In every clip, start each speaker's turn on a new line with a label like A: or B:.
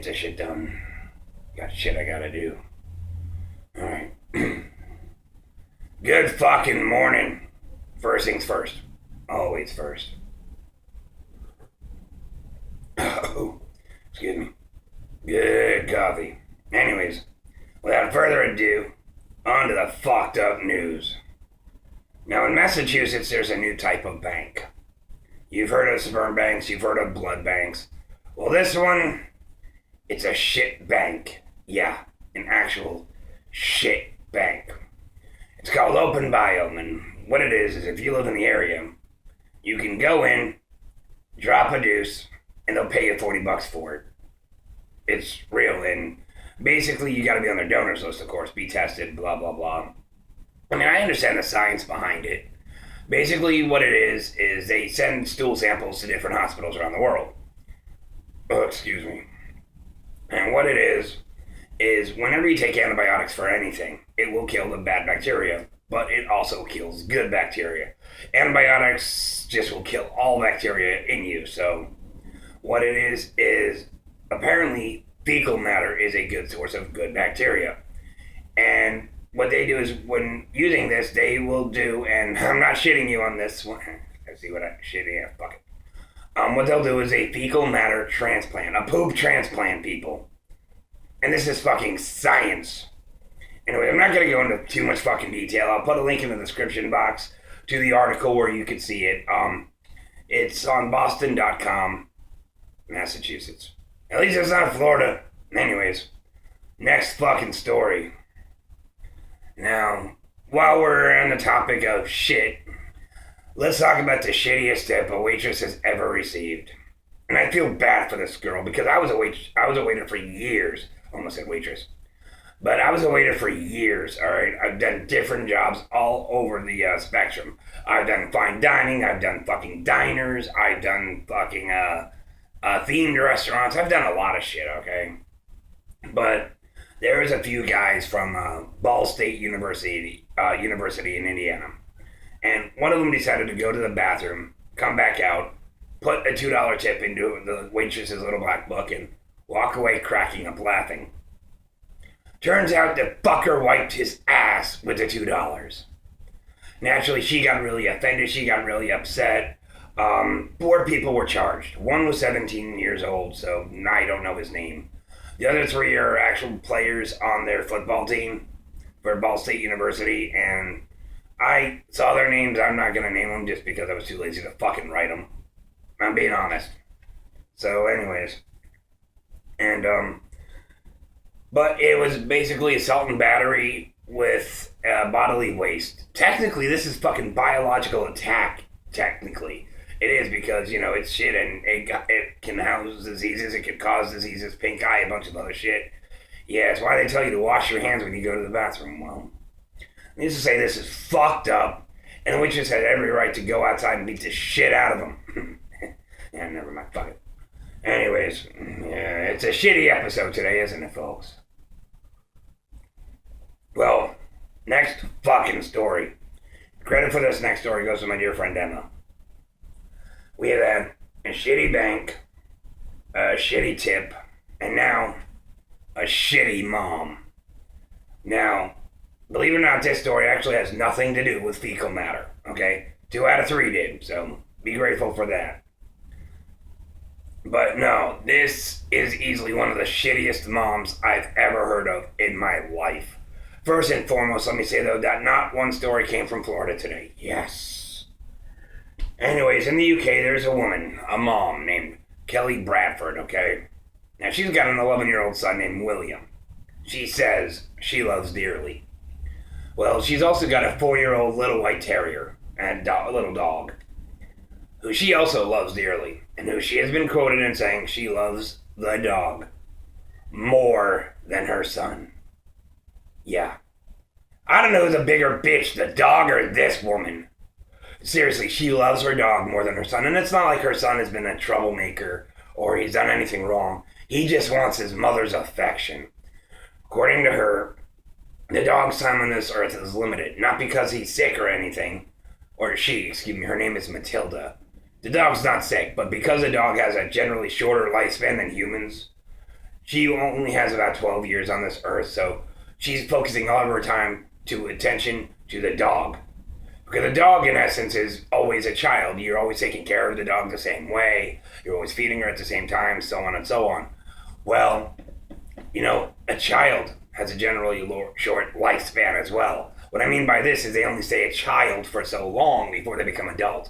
A: get this shit done. Got shit I gotta do. Alright. Good fucking morning. First things first. Always first. Oh, excuse me. Good coffee. Anyways, without further ado, on to the fucked up news. Now in Massachusetts, there's a new type of bank. You've heard of sperm banks, you've heard of blood banks. Well, this one, it's a shit bank. Yeah, an actual shit bank. It's called Open Biome, and what it is if you live in the area, you can go in, drop a deuce, and they'll pay you $40 for it. It's real, and basically you gotta be on their donors list, of course, be tested, blah, blah, blah. I mean, I understand the science behind it. Basically, what it is they send stool samples to different hospitals around the world. Oh, excuse me. And what it is whenever you take antibiotics for anything, it will kill the bad bacteria, but it also kills good bacteria. Antibiotics just will kill all bacteria in you, so what it is apparently fecal matter is a good source of good bacteria. And what they do is when using this, they will do, and I'm not shitting you on this one. Let's see what I'm shitting at, fuck it. What they'll do is a fecal matter transplant, a poop transplant, people. And this is fucking science. Anyway, I'm not going to go into too much fucking detail. I'll put a link in the description box to the article where you can see it. It's on boston.com, Massachusetts. At least it's not Florida. Anyways, next fucking story. Now, while we're on the topic of shit, let's talk about the shittiest tip a waitress has ever received. And I feel bad for this girl because I was a waiter for years. Almost said waitress. But I was a waiter for years, alright? I've done different jobs all over the spectrum. I've done fine dining, I've done fucking diners, I've done fucking themed restaurants. I've done a lot of shit, okay? But there was a few guys from Ball State University in Indiana. And one of them decided to go to the bathroom, come back out, put a $2 tip into the waitress's little black book, and walk away cracking up laughing. Turns out the fucker wiped his ass with the $2. Naturally, she got really offended. She got really upset. 4 people were charged. One was 17 years old, so I don't know his name. The other 3 are actual players on their football team for Ball State University, and I saw their names. I'm not going to name them just because I was too lazy to fucking write them. I'm being honest. So anyways. And, but it was basically assault and battery with bodily waste. Technically, this is fucking biological attack, technically. It is because, you know, it's shit and it can house diseases, it can cause diseases, pink eye, a bunch of other shit. Yeah, it's why they tell you to wash your hands when you go to the bathroom. Well, needless to say, this is fucked up, and the waitress had every right to go outside and beat the shit out of them. Yeah, never mind, fuck it. Anyways, yeah, it's a shitty episode today, isn't it, folks? Well, next fucking story. Credit for this next story goes to my dear friend Emma. We have had a shitty bank, a shitty tip, and now a shitty mom. Now, believe it or not, this story actually has nothing to do with fecal matter, okay? 2 out of 3 did, so be grateful for that. But no, this is easily one of the shittiest moms I've ever heard of in my life. First and foremost, let me say though that not one story came from Florida today. Yes. Anyways, in the UK, there's a woman, a mom named Kelly Bradford, okay? Now, she's got an 11-year-old son named William. She says she loves dearly. Well, she's also got a 4-year-old little white terrier and a little dog, who she also loves dearly, and who she has been quoted in saying she loves the dog more than her son. Yeah. I don't know who's a bigger bitch, the dog or this woman. Seriously, she loves her dog more than her son, and it's not like her son has been a troublemaker or he's done anything wrong. He just wants his mother's affection. According to her, the dog's time on this earth is limited, not because he's sick or anything, or she, excuse me, her name is Matilda. The dog's not sick, but because the dog has a generally shorter lifespan than humans, she only has about 12 years on this earth, so she's focusing all of her time to attention to the dog. Because the dog, in essence, is always a child. You're always taking care of the dog the same way. You're always feeding her at the same time, so on and so on. Well, a child has a generally short lifespan as well. What I mean by this is they only stay a child for so long before they become adult.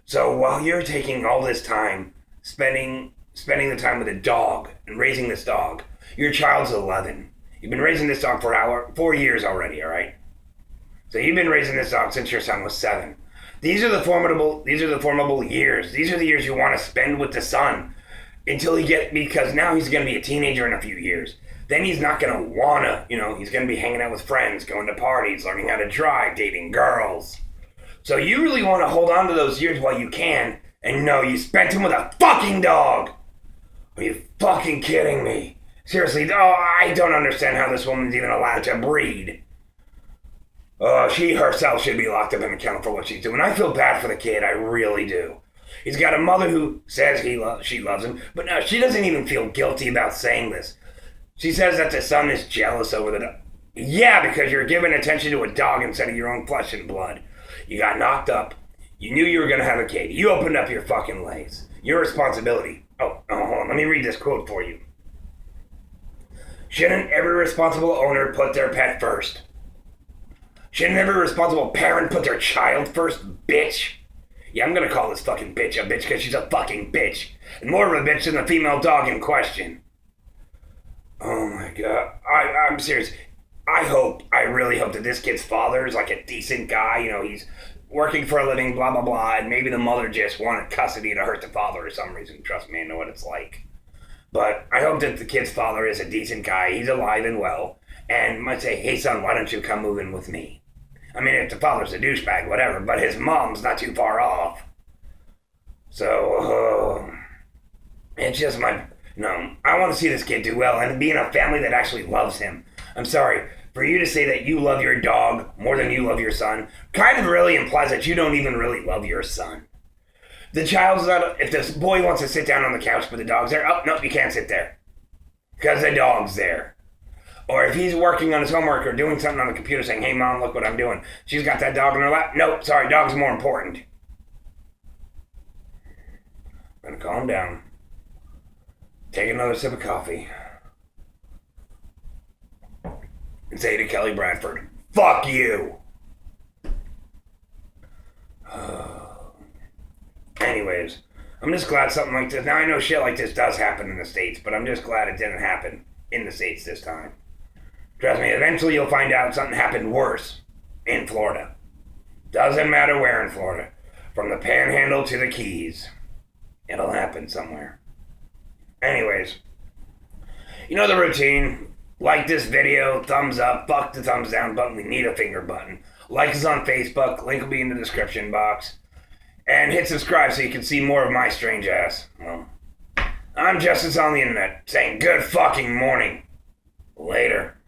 A: So while you're taking all this time, spending the time with a dog and raising this dog, your child's 11. You've been raising this dog for 4 years already, all right? So you've been raising this dog since your son was 7. These are the formidable years. These are the years you want to spend with the son because now he's going to be a teenager in a few years. Then he's not going to want to, he's going to be hanging out with friends, going to parties, learning how to drive, dating girls. So you really want to hold on to those years while you can, and no, you spent them with a fucking dog. Are you fucking kidding me? Seriously, I don't understand how this woman's even allowed to breed. She herself should be locked up and accounted for what she's doing. I feel bad for the kid, I really do. He's got a mother who says she loves him, but no, she doesn't even feel guilty about saying this. She says that the son is jealous over the dog. Yeah, because you're giving attention to a dog instead of your own flesh and blood. You got knocked up. You knew you were going to have a kid. You opened up your fucking legs. Your responsibility. Hold on. Let me read this quote for you. Shouldn't every responsible owner put their pet first? Shouldn't every responsible parent put their child first, bitch? Yeah, I'm going to call this fucking bitch a bitch because she's a fucking bitch. And more of a bitch than the female dog in question. Oh my god. I'm serious. I really hope that this kid's father is like a decent guy. He's working for a living, blah, blah, blah. And maybe the mother just wanted custody to hurt the father for some reason. Trust me, I know what it's like. But I hope that the kid's father is a decent guy. He's alive and well. And might say, hey son, why don't you come move in with me? I mean, if the father's a douchebag, whatever. But his mom's not too far off. So, it's just No, I want to see this kid do well and be in a family that actually loves him. I'm sorry, for you to say that you love your dog more than you love your son kind of really implies that you don't even really love your son. The child's not, if this boy wants to sit down on the couch but the dog's there, oh, no, you can't sit there. Because the dog's there. Or if he's working on his homework or doing something on the computer saying, hey mom, look what I'm doing. She's got that dog in her lap. Nope, sorry, dog's more important. I'm gonna calm down. Take another sip of coffee. And say to Kelly Bradford, fuck you! Anyways, I'm just glad something like this. Now I know shit like this does happen in the States, but I'm just glad it didn't happen in the States this time. Trust me, eventually you'll find out something happened worse in Florida. Doesn't matter where in Florida. From the Panhandle to the Keys. It'll happen somewhere. Anyways, you know the routine. Like this video, thumbs up, fuck the thumbs down button, we need a finger button. Like us on Facebook, link will be in the description box. And hit subscribe so you can see more of my strange ass. Well, I'm Justice on the Internet, saying good fucking morning. Later.